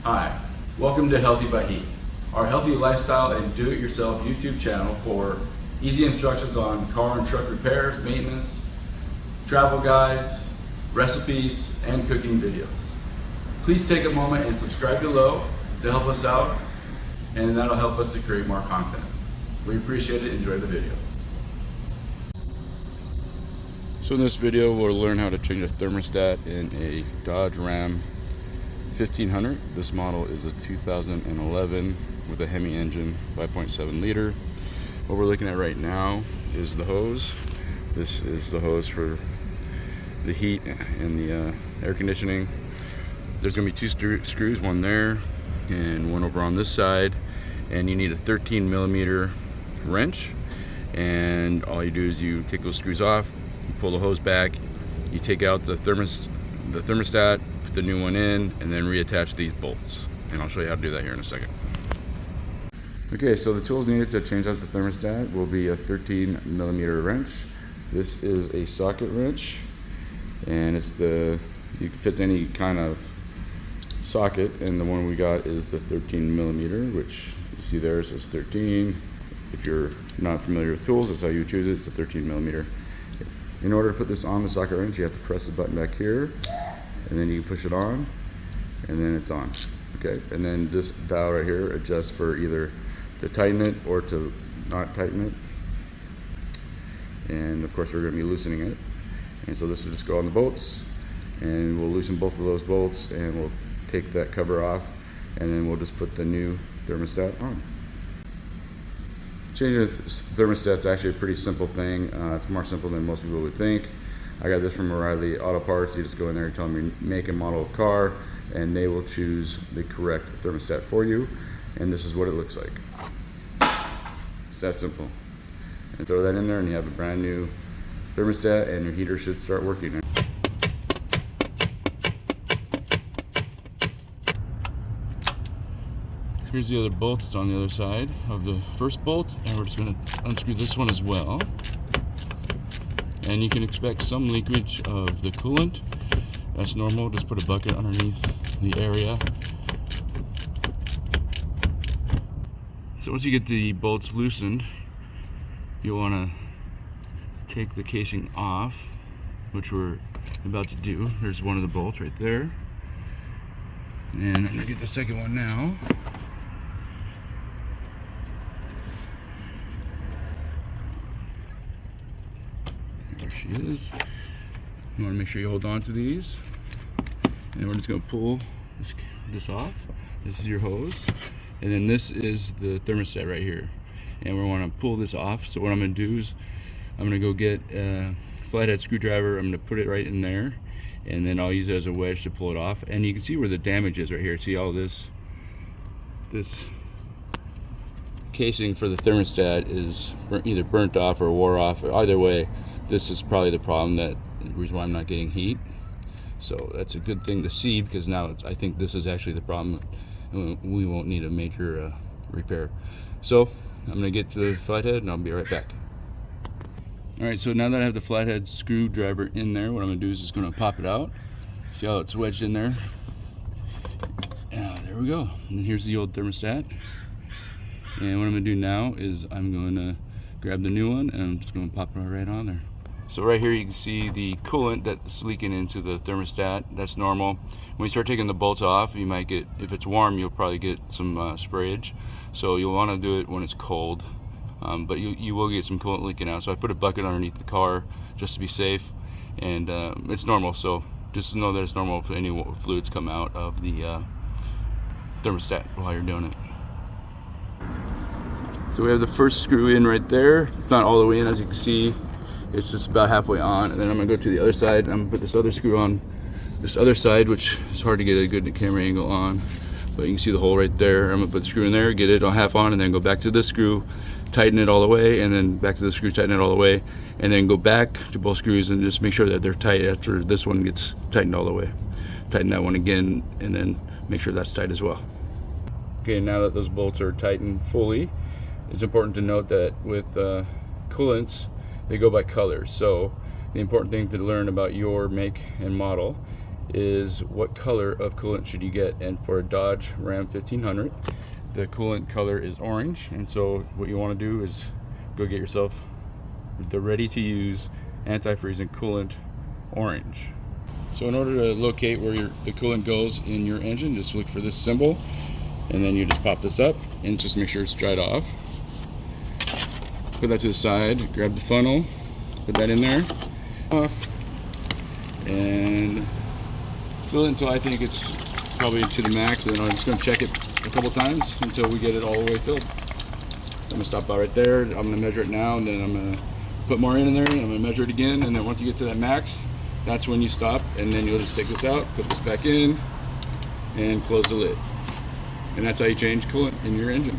Hi, welcome to Healthy by Heat, our healthy lifestyle and do-it-yourself YouTube channel for easy instructions on car and truck repairs, maintenance, travel guides, recipes, and cooking videos. Please take a moment and subscribe below to help us out, and that'll help us to create more content. We appreciate it. Enjoy the video. So in this video, we'll learn how to change a thermostat in a Dodge Ram 1500. This model is a 2011 with a Hemi engine, 5.7 liter. What we're looking at right now is the hose. This is the hose for the heat and the air conditioning. There's going to be two screws, one there and one over on this side, and you need a 13 millimeter wrench. And all you do is you take those screws off, you pull the hose back, you take out the thermostat, put the new one in, and then reattach these bolts. And I'll show you how to do that here in a second. Okay, so the tools needed to change out the thermostat will be a 13 millimeter wrench. This is a socket wrench, and you can fit any kind of socket, and the one we got is the 13 millimeter, which you see there, it says 13. If you're not familiar with tools, that's how you choose it. It's a 13 millimeter. In order to put this on the socket wrench, you have to press the button back here, and then you push it on, and then it's on. Okay, and then this dial right here adjusts for either to tighten it or to not tighten it. And of course, we're going to be loosening it. And so this will just go on the bolts, and we'll loosen both of those bolts, and we'll take that cover off, and then we'll just put the new thermostat on. Changing the thermostat is actually a pretty simple thing. It's more simple than most people would think. I got this from O'Reilly Auto Parts. You just go in there and tell them your make and model of car, and they will choose the correct thermostat for you. And this is what it looks like. It's that simple. And throw that in there, and you have a brand new thermostat, and your heater should start working. Here's the other bolt. It's on the other side of the first bolt, and we're just going to unscrew this one as well. And you can expect some leakage of the coolant. That's normal. Just put a bucket underneath the area. So once you get the bolts loosened, you'll want to take the casing off, which we're about to do. There's one of the bolts right there. And I'm going to get the second one now. There she is. You want to make sure you hold on to these. And we're just going to pull this off. This is your hose. And then this is the thermostat right here. And we want to pull this off. So what I'm going to do is I'm going to go get a flathead screwdriver. I'm going to put it right in there. And then I'll use it as a wedge to pull it off. And you can see where the damage is right here. See all this casing for the thermostat is either burnt off or wore off. Either way, this is probably the problem, the reason why I'm not getting heat. So that's a good thing to see, because now I think this is actually the problem. We won't need a major repair. So I'm going to get to the flathead, and I'll be right back. Alright, so now that I have the flathead screwdriver in there, what I'm going to do is just going to pop it out. See how it's wedged in there? There we go. And then here's the old thermostat. And what I'm going to do now is I'm going to grab the new one, and I'm just going to pop it right on there. So right here you can see the coolant that's leaking into the thermostat. That's normal. When you start taking the bolts off, you might get, if it's warm, you'll probably get some sprayage. So you'll want to do it when it's cold. But you will get some coolant leaking out. So I put a bucket underneath the car just to be safe. And it's normal, so just know that it's normal if any fluids come out of the thermostat while you're doing it. So we have the first screw in right there. It's not all the way in, as you can see. It's just about halfway on, and then I'm gonna go to the other side, and I'm gonna put this other screw on this other side, which is hard to get a good camera angle on, but you can see the hole right there. I'm gonna put the screw in there, get it on half on, and then go back to this screw, tighten it all the way, and then back to the screw, tighten it all the way, and then go back to both screws and just make sure that they're tight after this one gets tightened all the way. Tighten that one again, and then make sure that's tight as well. Okay, now that those bolts are tightened fully, it's important to note that with coolants, they go by color. So the important thing to learn about your make and model is what color of coolant should you get. And for a Dodge Ram 1500, the coolant color is orange. And so what you want to do is go get yourself the ready to use anti-freezing coolant orange. So in order to locate where the coolant goes in your engine, just look for this symbol, and then you just pop this up and just make sure it's dried off. Put that to the side, grab the funnel, put that in there, off, and fill it until I think it's probably to the max, and then I'm just going to check it a couple times until we get it all the way filled. I'm going to stop by right there. I'm going to measure it now, and then I'm going to put more in there, and I'm going to measure it again, and then once you get to that max, that's when you stop, and then you'll just take this out, put this back in, and close the lid. And that's how you change coolant in your engine.